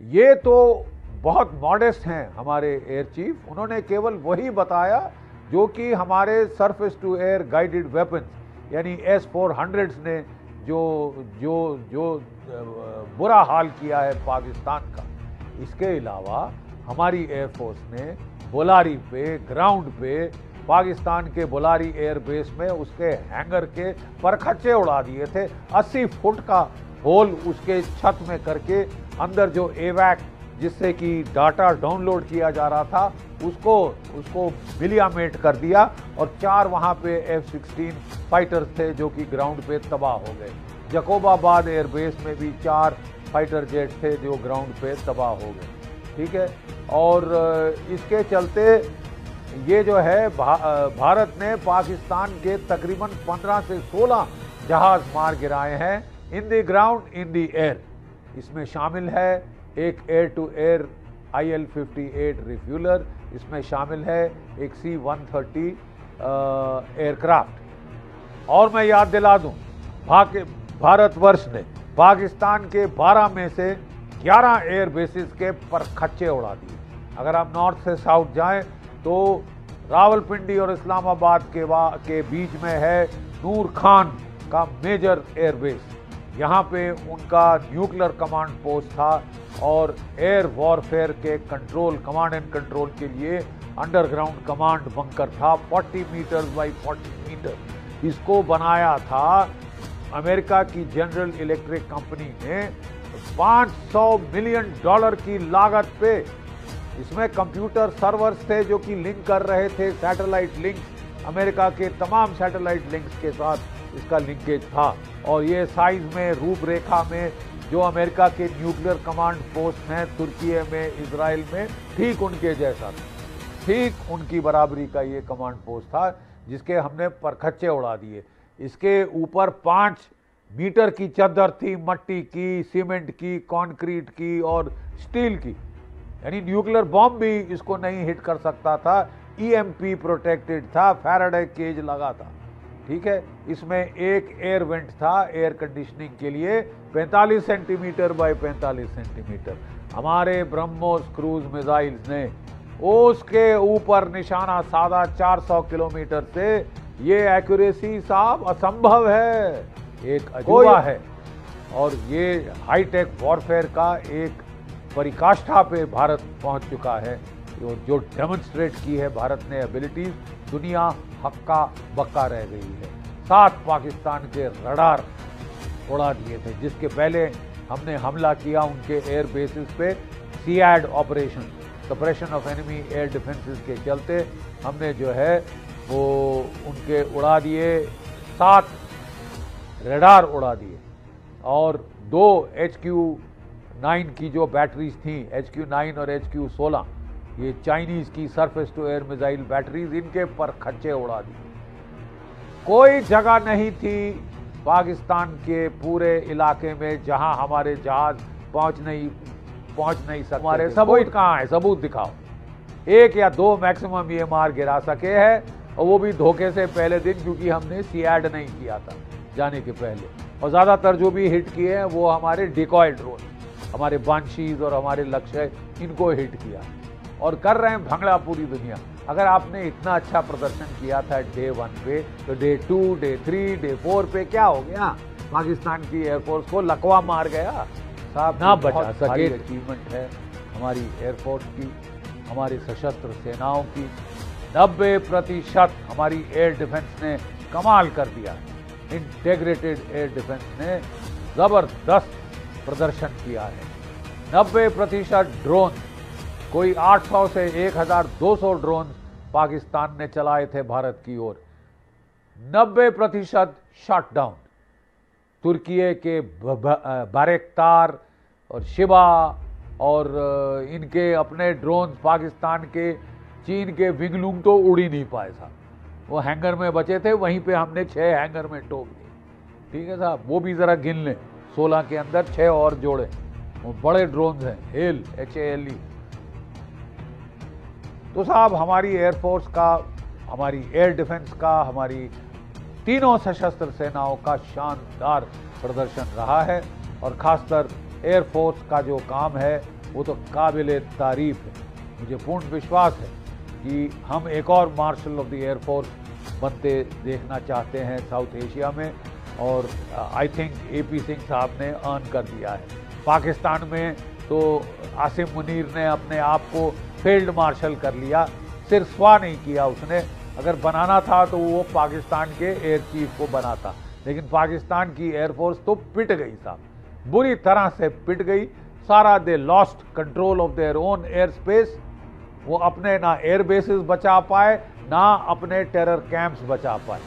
ये तो बहुत मॉडेस्ट हैं हमारे एयर चीफ। उन्होंने केवल वही बताया जो कि हमारे surface to air guided weapons यानी S-400 ने जो जो जो बुरा हाल किया है पाकिस्तान का। इसके अलावा हमारी एयरफोर्स ने बोलारी पे, ग्राउंड पे, पाकिस्तान के बोलारी एयरबेस में उसके हैंगर के परखच्चे उड़ा दिए थे। 80 फुट का होल उसके छत में करके अंदर जो एवैक जिससे कि डाटा डाउनलोड किया जा रहा था उसको बिलियामेट कर दिया और 4 वहां पे F-16 फाइटर्स थे जो कि ग्राउंड पे तबाह हो गए। जकोबाबाद एयरबेस में भी 4 फाइटर जेट थे जो ग्राउंड पे तबाह हो गए। ठीक है, और इसके चलते ये जो है भारत ने पाकिस्तान के तकरीबन 15 से 16 जहाज मार गिराए हैं in the ground, in the air. इसमें शामिल है एक air to air IL-58 refueller, इसमें शामिल है एक C-130 एयरक्राफ्ट। और मैं याद दिला दूं, भारतवर्ष ने पाकिस्तान के 12 में से 11 एयर बेसिस के परखच्चे उड़ा दिए। अगर आप नॉर्थ से साउथ जाएं तो रावलपिंडी और इस्लामाबाद के बीच में है नूर खान का मेजर एयरबेस। यहाँ पे उनका न्यूक्लियर कमांड पोस्ट था और एयर वॉरफेयर के कंट्रोल, कमांड एंड कंट्रोल के लिए अंडरग्राउंड कमांड बंकर था 40 मीटर बाई 40 मीटर। इसको बनाया था अमेरिका की जनरल इलेक्ट्रिक कंपनी ने $500 मिलियन की लागत पे। इसमें कंप्यूटर सर्वर्स थे जो कि लिंक कर रहे थे सैटेलाइट लिंक्स, अमेरिका के तमाम सैटेलाइट लिंक्स के साथ इसका लिंकेज था। और ये साइज में, रूपरेखा में जो अमेरिका के न्यूक्लियर कमांड पोस्ट हैं तुर्की में, इजराइल में, ठीक उनके जैसा था, ठीक उनकी बराबरी का ये कमांड पोस्ट था जिसके हमने परखच्चे उड़ा दिए। इसके ऊपर 5 मीटर की चद्दर थी, मट्टी की, सीमेंट की, कंक्रीट की और स्टील की, यानी न्यूक्लियर बॉम्ब भी इसको नहीं हिट कर सकता था। EMP प्रोटेक्टेड था, फैराडे केज लगा था। ठीक है, इसमें एक एयर वेंट था एयर कंडीशनिंग के लिए 45 सेंटीमीटर बाय 45 सेंटीमीटर। हमारे ब्रह्मोस क्रूज मिसाइल्स ने उसके ऊपर निशाना साधा 400 किलोमीटर से। ये एक्यूरेसी साहब असंभव है, एक अजूबा है। और ये हाईटेक वॉरफेयर का एक परिकाष्ठा पे भारत पहुंच चुका है। जो डेमोन्स्ट्रेट की है भारत ने एबिलिटीज, दुनिया हक्का बक्का रह गई है। 7 पाकिस्तान के रडार उड़ा दिए थे, जिसके पहले हमने हमला किया उनके एयर बेसिस पे SEAD operation, suppression of enemy air defences के चलते हमने जो है वो उनके उड़ा दिए, 7 रडार उड़ा दिए। और 2 HQ-9 की जो बैटरीज थी, HQ-9 और HQ-16, ये चाइनीज की surface to air missile batteries, इनके परखच्चे उड़ा दिए। कोई जगह नहीं थी पाकिस्तान के पूरे इलाके में जहां हमारे जहाज पहुंच नहीं सकते। हमारे सबूत कहाँ है? सबूत दिखाओ। 1 या 2 मैक्सिमम ये मार गिरा सके हैं, और वो भी धोखे से पहले दिन, क्योंकि हमने SEAD नहीं किया था जाने के पहले। और ज्यादातर जो भी हिट किए हैं वो हमारे डिकॉय ड्रोन, हमारे बांशीज और हमारे लक्ष्य, इनको हिट किया और कर रहे हैं भंगड़ा पूरी दुनिया। अगर आपने इतना अच्छा प्रदर्शन किया था डे 1 पे, तो डे 2, डे 3, डे 4 पे क्या हो गया? पाकिस्तान की एयरफोर्स को लकवा मार गया साहब, ना बचा सके। अचीवमेंट है हमारी एयरफोर्स की, हमारी सशस्त्र सेनाओं की। 90% हमारी एयर डिफेंस ने कमाल कर दिया। इंटीग्रेटेड एयर डिफेंस ने जबरदस्त प्रदर्शन किया है। 90% ड्रोन, कोई 800 से 1200 ड्रोन पाकिस्तान ने चलाए थे भारत की ओर। 90% शॉटडाउन। तुर्की के बारेक्तार और शिबा और इनके अपने ड्रोन, पाकिस्तान के, चीन के विंगलूंग तो उड़ ही नहीं पाए साहब, वो हैंगर में बचे थे। वहीं पे हमने 6 हैंगर में टोक दिए। ठीक है साहब, वो भी जरा गिन लें, 16 के अंदर 6 और जोड़े। वो बड़े ड्रोन हैं, हेल, HALE। तो साहब हमारी एयरफोर्स का, हमारी एयर डिफेंस का, हमारी तीनों सशस्त्र सेनाओं का शानदार प्रदर्शन रहा है। और खासकर एयरफोर्स का जो काम है वो तो काबिल तारीफ है। मुझे पूर्ण विश्वास है कि हम एक और मार्शल ऑफ द एयरफोर्स बनते देखना चाहते हैं साउथ एशिया में, और आई थिंक AP सिंह साहब ने अर्न कर दिया है। पाकिस्तान में तो आसिम मुनीर ने अपने आप को फील्ड मार्शल कर लिया, सिर स्वा नहीं किया उसने। अगर बनाना था तो वो पाकिस्तान के एयर चीफ को बनाता, लेकिन पाकिस्तान की एयरफोर्स तो पिट गई साहब, बुरी तरह से पिट गई। सारा they lost control of their own air space. वो अपने ना एयर बेसिस बचा पाए, ना अपने टेरर कैंप्स बचा पाए।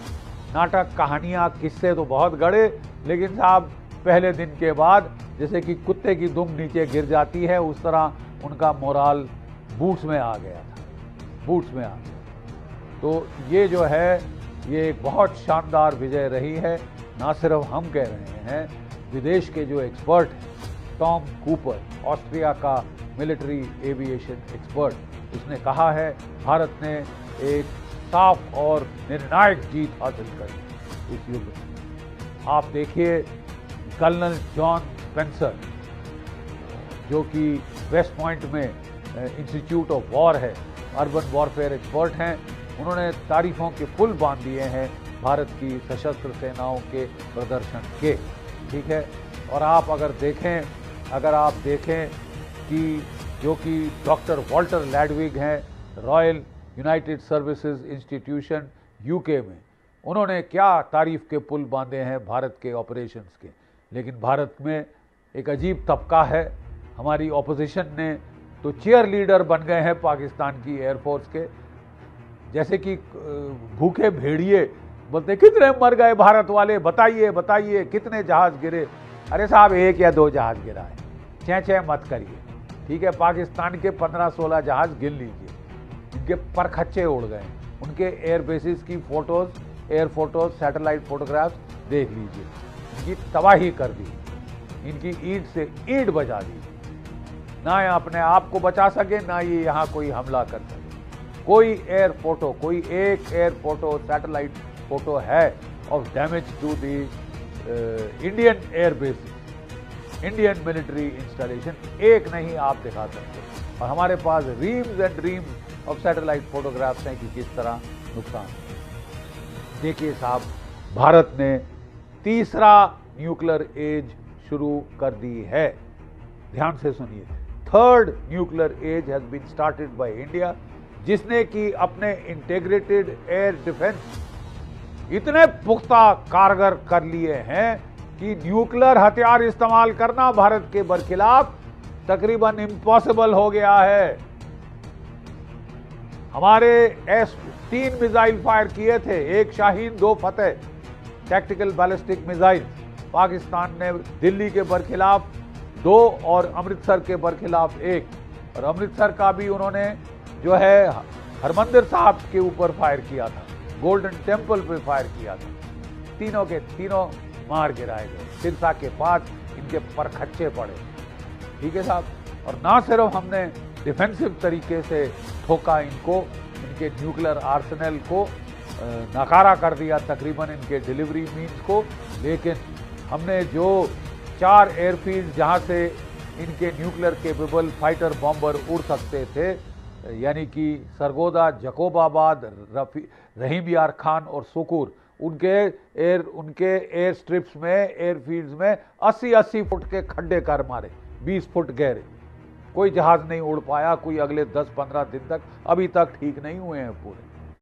नाटक, कहानियाँ, किस्से तो बहुत गढ़े, लेकिन साहब पहले दिन के बाद जैसे कि कुत्ते की दुम नीचे गिर जाती है, उस तरह उनका मोराल बूट्स में आ गया था, बूट्स में आ गया। तो ये जो है, ये एक बहुत शानदार विजय रही है। ना सिर्फ हम कह रहे हैं, विदेश के जो एक्सपर्ट हैं, टॉम कूपर, ऑस्ट्रिया का मिलिट्री एविएशन एक्सपर्ट, उसने कहा है भारत ने एक साफ और निर्णायक जीत हासिल करी इस युद्ध में। आप देखिए कर्नल जॉन स्पेंसर, जो कि वेस्ट पॉइंट में इंस्टीट्यूट ऑफ वॉर है, अर्बन वॉरफेयर एक्सपर्ट हैं, उन्होंने तारीफों के पुल बांध दिए हैं भारत की सशस्त्र सेनाओं के प्रदर्शन के। ठीक है, और आप अगर देखें कि जो कि डॉक्टर वॉल्टर लैडविग हैं, royal United services institution UK में, उन्होंने क्या तारीफ के पुल बांधे हैं भारत के ऑपरेशंस के। लेकिन भारत में एक अजीब तबका है, हमारी ऑपोजिशन ने तो चीयर लीडर बन गए हैं पाकिस्तान की एयरफोर्स के, जैसे कि भूखे भेड़िए बोलते कितने मर गए भारत वाले, बताइए बताइए कितने जहाज गिरे। अरे साहब 1 या 2 जहाज गिरा है, 6 मत करिए। ठीक है, पाकिस्तान के 15-16 जहाज गिन लीजिए, इनके परखच्चे उड़ गए। उनके एयर बेसिस की photos, air photos, satellite photographs देख लीजिए, इनकी तबाही कर दी, इनकी ईंट से ईंट बजा दी। ना ये अपने आप को बचा सके, ना ये यहाँ कोई हमला कर सके। कोई एयर फोटो, कोई एक एयर फोटो, सैटेलाइट फोटो है of damage to the Indian air basis, Indian military installation, एक नहीं आप दिखा सकते। और हमारे पास reams and dreams of satellite photographs हैं कि किस तरह नुकसान। देखिए साहब, भारत ने तीसरा न्यूक्लियर एज शुरू कर दी है। ध्यान से सुनिए, third nuclear age has been started by India, जिसने कि अपने इंटीग्रेटेड एयर डिफेंस इतने पुख्ता कारगर कर लिए हैं कि न्यूक्लियर हथियार इस्तेमाल करना भारत के बरखिलाफ तकरीबन इम्पॉसिबल हो गया है। हमारे S-3 मिसाइल फायर किए थे, एक शाहीन 2 फतेह टैक्टिकल बैलिस्टिक मिसाइल, पाकिस्तान ने दिल्ली के बरखिलाफ 2 और अमृतसर के बरखिलाफ 1, और अमृतसर का भी उन्होंने जो है हरमंदिर साहब के ऊपर फायर किया था, गोल्डन टेम्पल पे फायर किया था। तीनों के तीनों मार गिराए गए, सिरसा के पास इनके परखच्चे पड़े। ठीक है साहब, और ना सिर्फ हमने डिफेंसिव तरीके से ठोका इनको, इनके न्यूक्लियर आर्सेनल को नकारा कर दिया तकरीबन, इनके डिलीवरी मीन्स को, लेकिन हमने जो 4 एयरफील्ड जहां से इनके न्यूक्लियर केपेबल फाइटर बॉम्बर उड़ सकते थे, यानी कि सरगोदा, जकोबाबाद, रहीम यार खान और सुकूर, उनके एयर स्ट्रिप्स में, एयरफील्ड्स में 80-80 फुट के खड्डे कर मारे, 20 फुट गहरे। कोई जहाज नहीं उड़ पाया, कोई अगले 10-15 दिन तक, अभी तक ठीक नहीं हुए हैं पूरे।